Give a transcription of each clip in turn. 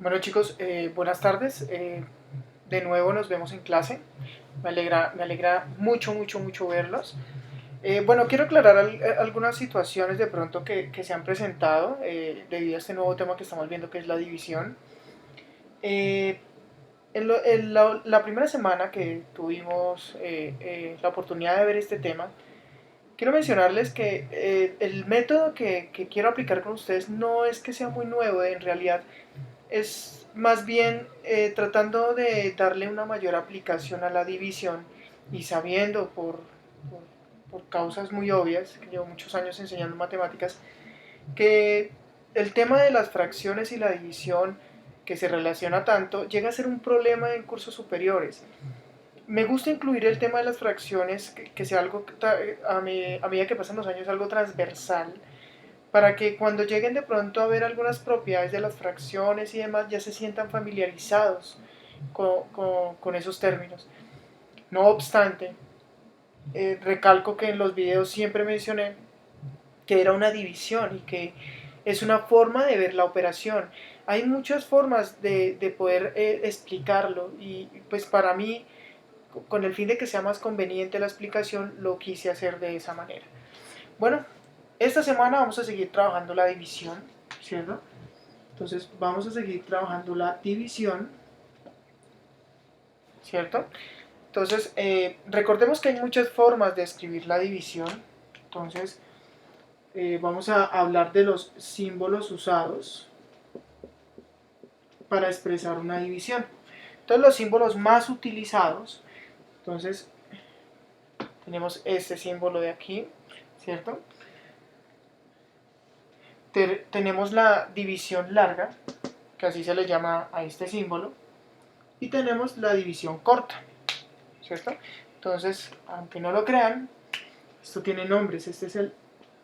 Bueno chicos, buenas tardes. De nuevo nos vemos en clase. Me alegra mucho verlos. Bueno, quiero aclarar algunas situaciones de pronto que se han presentado debido a este nuevo tema que estamos viendo que es la división. Eh, la primera semana que tuvimos la oportunidad de ver este tema, quiero mencionarles que el método que quiero aplicar con ustedes no es que sea muy nuevo, en realidad es más bien tratando de darle una mayor aplicación a la división y sabiendo por, por causas muy obvias, que llevo muchos años enseñando matemáticas, que el tema de las fracciones y la división que se relaciona tanto llega a ser un problema en cursos superiores. Me gusta incluir el tema de las fracciones, que sea algo a medida que pasan los años, algo transversal, para que cuando lleguen de pronto a ver algunas propiedades de las fracciones y demás ya se sientan familiarizados con esos términos. No obstante, recalco que en los videos siempre mencioné que era una división y que es una forma de ver la operación. Hay muchas formas de poder explicarlo y pues para mí, con el fin de que sea más conveniente la explicación, lo quise hacer de esa manera. Bueno, esta semana vamos a seguir trabajando la división, ¿cierto? Entonces vamos a seguir trabajando la división, ¿cierto? Entonces recordemos que hay muchas formas de escribir la división. Entonces vamos a hablar de los símbolos usados para expresar una división. Entonces los símbolos más utilizados, entonces tenemos este símbolo de aquí, ¿cierto? Tenemos la división larga, que así se le llama a este símbolo, y tenemos la división corta, ¿cierto? Entonces, aunque no lo crean, esto tiene nombres. Este es el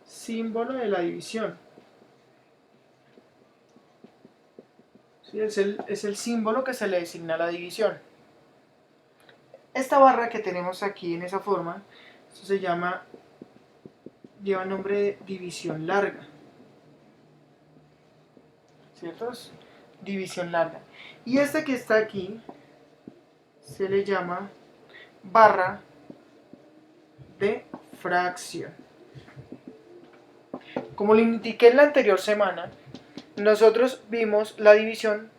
símbolo de la división. ¿Sí? Es el símbolo que se le designa a la división. Esta barra que tenemos aquí en esa forma, esto se llama, lleva el nombre de división larga, ¿cierto? Es división larga. Y este que está aquí se le llama barra de fracción. Como le indiqué en la anterior semana, nosotros vimos la división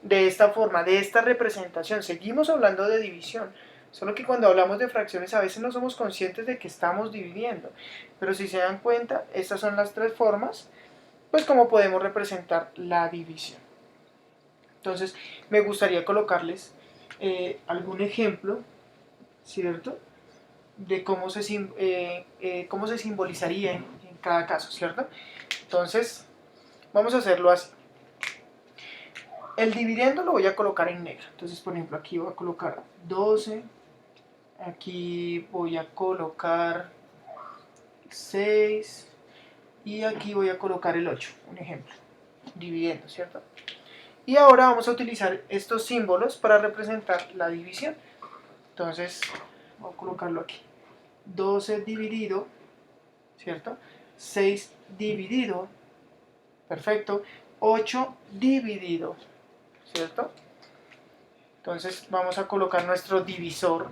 de esta forma, de esta representación. Seguimos hablando de división, solo que cuando hablamos de fracciones a veces no somos conscientes de que estamos dividiendo. Pero si se dan cuenta, estas son las tres formas, pues como podemos representar la división. Entonces, me gustaría colocarles algún ejemplo, ¿cierto? De cómo se simbolizaría en cada caso, ¿cierto? Entonces, vamos a hacerlo así. El dividendo lo voy a colocar en negro. Entonces, por ejemplo, aquí voy a colocar 12. Aquí voy a colocar 6. Y aquí voy a colocar el 8. Un ejemplo. Dividiendo, ¿cierto? Y ahora vamos a utilizar estos símbolos para representar la división. Entonces, voy a colocarlo aquí. 12 dividido, ¿cierto? 6 dividido. Perfecto. 8 dividido, ¿cierto? Entonces vamos a colocar nuestro divisor,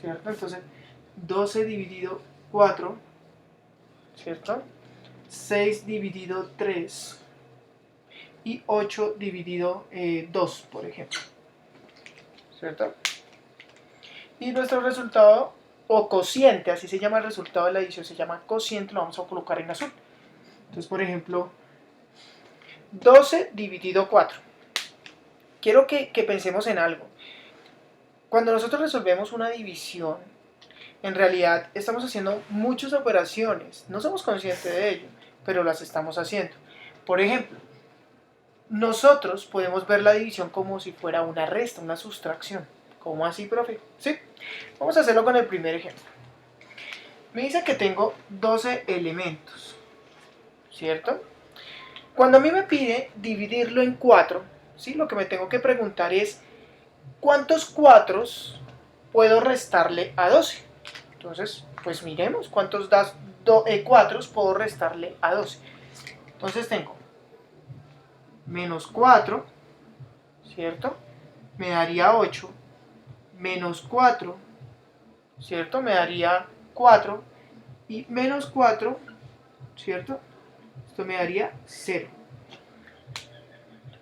¿cierto? Entonces 12 dividido 4, ¿cierto? 6 dividido 3 y 8 dividido 2, por ejemplo, ¿cierto? Y nuestro resultado, o cociente, así se llama el resultado de la división, se llama cociente, lo vamos a colocar en azul. Entonces, por ejemplo, 12 dividido 4. Quiero que pensemos en algo. Cuando nosotros resolvemos una división, en realidad estamos haciendo muchas operaciones, no somos conscientes de ello, pero las estamos haciendo. Por ejemplo, nosotros podemos ver la división como si fuera una resta, una sustracción. ¿Cómo así, profe? Sí, vamos a hacerlo con el primer ejemplo. Me dice que tengo 12 elementos, ¿cierto? Cuando a mí me pide dividirlo en 4, ¿sí? Lo que me tengo que preguntar es ¿cuántos 4 puedo restarle a 12? Entonces, pues miremos cuántos 4 puedo restarle a 12. Entonces tengo menos 4, ¿cierto? Me daría 8, menos 4, ¿cierto? Me daría 4, y menos 4, ¿cierto? Esto me daría 0.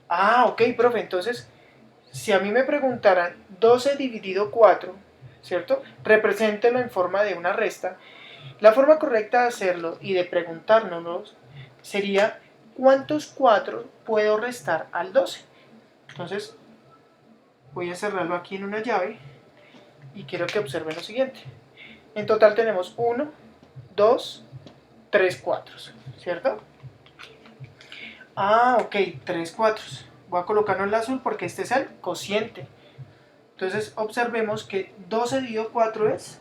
Ah, ok, profe, entonces, si a mí me preguntaran 12 dividido 4, ¿cierto? Represéntelo en forma de una resta. La forma correcta de hacerlo y de preguntárnoslo sería ¿cuántos 4 puedo restar al 12? Entonces, voy a cerrarlo aquí en una llave y quiero que observen lo siguiente. En total tenemos 1, 2, 3 4, ¿cierto? Ah, ok, 3 4. Voy a colocarlo en el azul porque este es el cociente. Entonces observemos que 12 dividido 4 es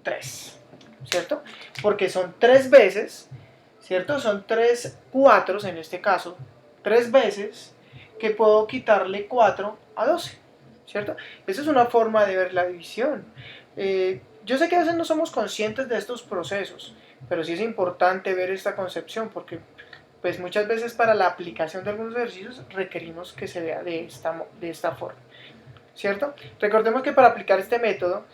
3, ¿cierto? Porque son 3 veces, ¿cierto? Son 3 4 en este caso, 3 veces que puedo quitarle 4 a 12, ¿cierto? Esa es una forma de ver la división. Yo sé que a veces no somos conscientes de estos procesos, pero sí es importante ver esta concepción porque pues muchas veces para la aplicación de algunos ejercicios requerimos que se vea de esta forma, ¿cierto? Recordemos que para aplicar este método,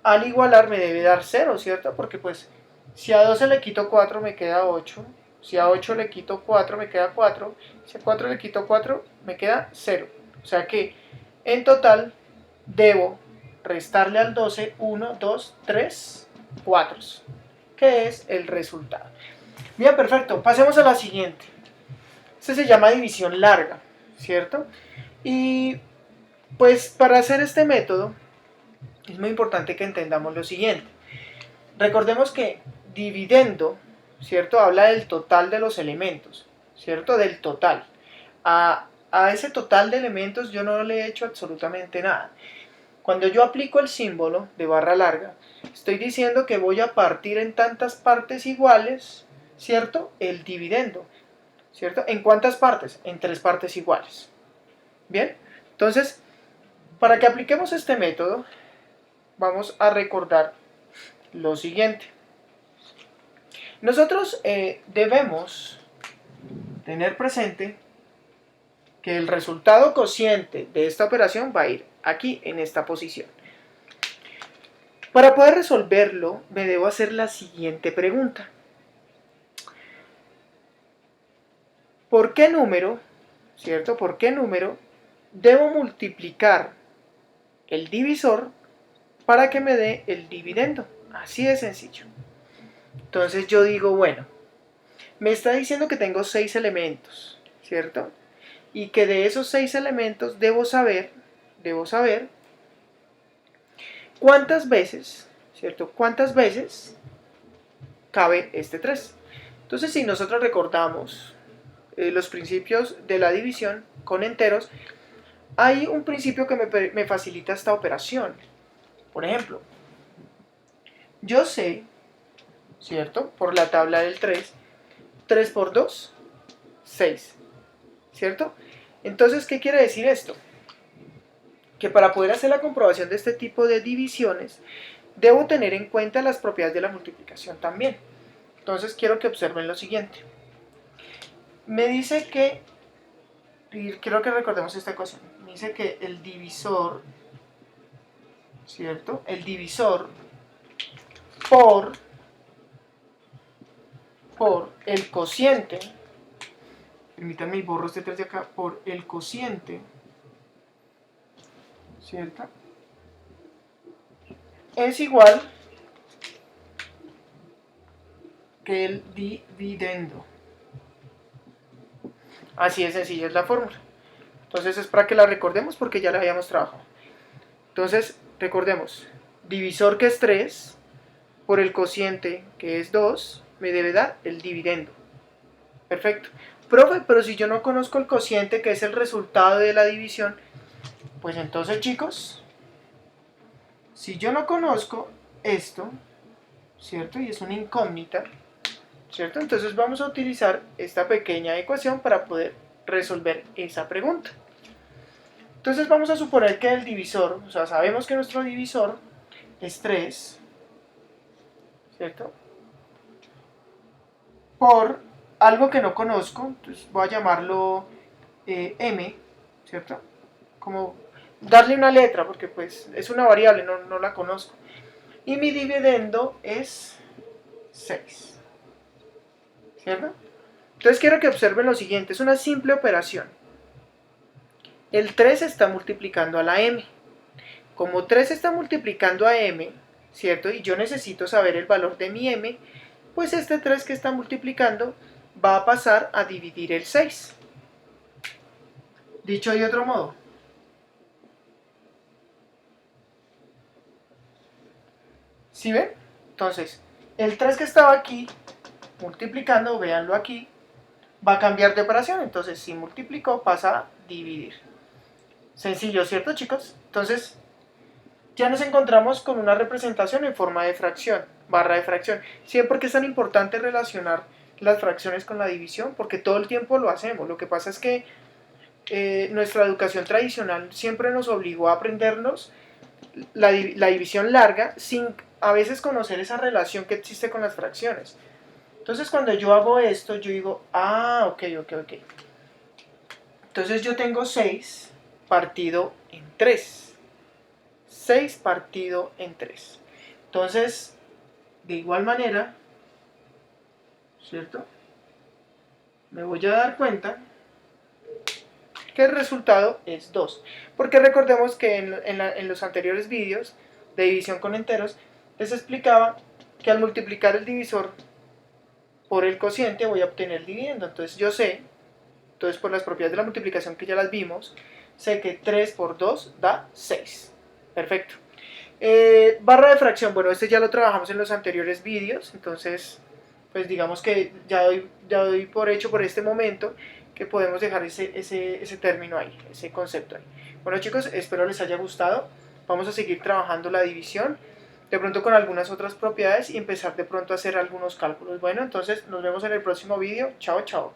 al igualar me debe dar 0, ¿cierto? Porque pues si a 12 le quito 4 me queda 8, si a 8 le quito 4 me queda 4, si a 4 le quito 4 me queda 0. O sea que en total debo restarle al 12 1, 2, 3, 4, que es el resultado. Bien, perfecto. Pasemos a la siguiente. Esta se llama división larga, ¿cierto? Y pues para hacer este método es muy importante que entendamos lo siguiente. Recordemos que dividendo, ¿cierto? Habla del total de los elementos, ¿cierto? Del total. A ese total de elementos yo no le he hecho absolutamente nada. Cuando yo aplico el símbolo de barra larga, estoy diciendo que voy a partir en tantas partes iguales, ¿cierto? El dividendo, ¿cierto? ¿En cuántas partes? En 3 partes iguales. Bien, entonces, para que apliquemos este método, vamos a recordar lo siguiente. Nosotros debemos tener presente que el resultado cociente de esta operación va a ir aquí, en esta posición. Para poder resolverlo, me debo hacer la siguiente pregunta. ¿Por qué número, cierto? ¿Por qué número debo multiplicar el divisor para que me dé el dividendo? Así de sencillo. Entonces yo digo, bueno, me está diciendo que tengo 6 elementos, ¿cierto? Y que de esos 6 elementos debo saber cuántas veces, ¿cierto? ¿Cuántas veces cabe este 3? Entonces, si nosotros recordamos los principios de la división con enteros, hay un principio que me facilita esta operación. Por ejemplo, yo sé, ¿cierto? Por la tabla del 3, 3 por 2, 6, ¿cierto? Entonces, ¿qué quiere decir esto? Que para poder hacer la comprobación de este tipo de divisiones, debo tener en cuenta las propiedades de la multiplicación también. Entonces, quiero que observen lo siguiente. Me dice que, y quiero que recordemos esta ecuación, me dice que el divisor, ¿cierto? El divisor por el cociente, permítanme borro este 3 de acá, por el cociente, ¿cierto? Es igual que el dividendo. Así de sencilla es la fórmula. Entonces es para que la recordemos porque ya la habíamos trabajado. Entonces, recordemos, divisor que es 3 por el cociente que es 2 me debe dar el dividendo. Perfecto. Profe, pero si yo no conozco el cociente que es el resultado de la división, pues entonces chicos, si yo no conozco esto, ¿cierto? Y es una incógnita, ¿cierto? Entonces vamos a utilizar esta pequeña ecuación para poder resolver esa pregunta. Entonces vamos a suponer que el divisor, o sea, sabemos que nuestro divisor es 3, ¿cierto? Por algo que no conozco, entonces voy a llamarlo m, ¿cierto? Como darle una letra, porque pues es una variable, no la conozco. Y mi dividendo es 6, ¿cierto? Entonces quiero que observen lo siguiente, es una simple operación. El 3 está multiplicando a la m. Como 3 está multiplicando a m, ¿cierto? Y yo necesito saber el valor de mi m, pues este 3 que está multiplicando va a pasar a dividir el 6. Dicho de otro modo, ¿sí ven? Entonces, el 3 que estaba aquí multiplicando, véanlo aquí, va a cambiar de operación. Entonces, si multiplicó, pasa a dividir. Sencillo, ¿cierto, chicos? Entonces, ya nos encontramos con una representación en forma de fracción, barra de fracción. ¿Sí? ¿Por qué es tan importante relacionar las fracciones con la división? Porque todo el tiempo lo hacemos. Lo que pasa es que nuestra educación tradicional siempre nos obligó a aprendernos la división larga sin a veces conocer esa relación que existe con las fracciones. Entonces cuando yo hago esto, yo digo, ok. Entonces yo tengo 6 partido en 3. 6 partido en 3. Entonces, de igual manera, ¿cierto? Me voy a dar cuenta que el resultado es 2. Porque recordemos que en los anteriores vídeos de división con enteros, les explicaba que al multiplicar el divisor por el cociente voy a obtener el dividendo. Entonces yo sé, entonces por las propiedades de la multiplicación que ya las vimos, sé que 3 por 2 da 6. Perfecto. Barra de fracción, bueno, este ya lo trabajamos en los anteriores vídeos, entonces pues digamos que ya doy por hecho por este momento que podemos dejar ese término ahí, ese concepto ahí. Bueno chicos, espero les haya gustado. Vamos a seguir trabajando la división, de pronto con algunas otras propiedades y empezar de pronto a hacer algunos cálculos. Bueno, entonces nos vemos en el próximo vídeo. Chao, chao.